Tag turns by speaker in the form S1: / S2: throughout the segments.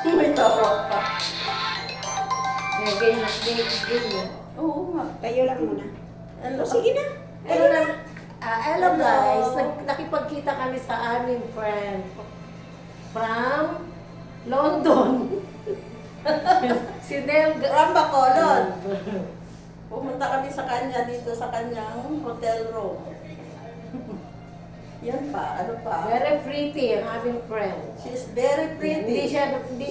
S1: May tarot pa.
S2: Ganyan.
S1: Oo nga.
S3: Kayo lang muna.
S1: Ano?
S3: Sige na.
S2: Hello, hello guys, nakipagkita kami sa aming friend from London. Si Nel.
S1: From Bacolod. Pumunta kami sa kanya dito sa kanyang hotel room. Yan pa, ano pa?
S2: Very pretty ang aming friend.
S1: She's very
S2: Hindi
S1: pretty.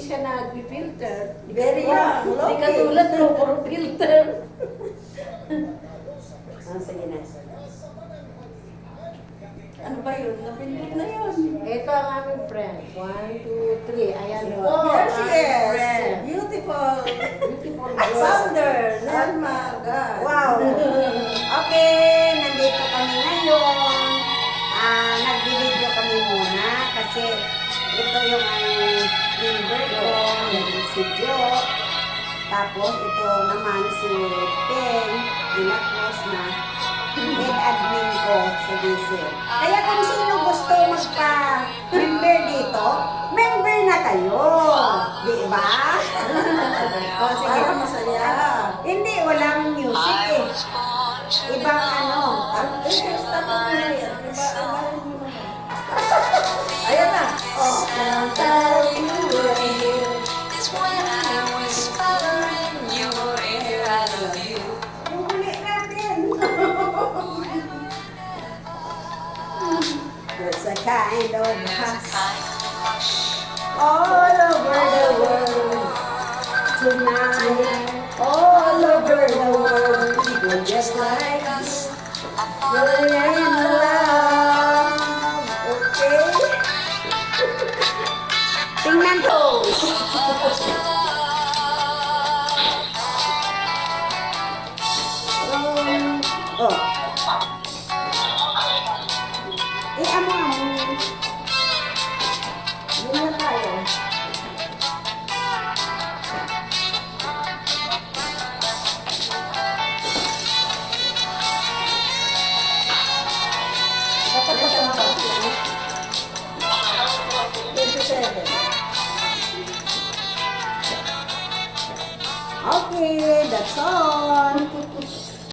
S2: siya nag-filter.
S1: Very young,
S2: Hindi
S1: okay.
S2: katulad ko, puro filter.
S3: Sige na.
S1: Ano ba yun? Napindot na yun.
S2: Ito ang aming friend. 1, 2, 3. Ayan po.
S1: There she
S2: aming
S1: is.
S2: friend.
S1: Beautiful.
S2: Beautiful girl.
S1: Founder, Nelma. God.
S3: Wow. Okay, nandito kami ngayon. Nag-video kami muna kasi ito yung member ko, si Jo. Tapos ito naman si Pen, Dilacros na head admin ko sa DC. Kaya kung sino gusto magpa-member dito, member na kayo. Di ba? O, sige.
S1: Para masaya.
S3: Hindi, walang music eh. Ibang ano.
S1: Stop mo na yan. Ayan na. Oh.
S3: Huli natin. There's a kind of hush all over the world tonight. All over the world, people just like us. You're in love, okay? Tingnan ko. Oh. Amo. Yun na tayo.
S1: Dapat ba siya makapila? 27.
S3: Okay, that's all.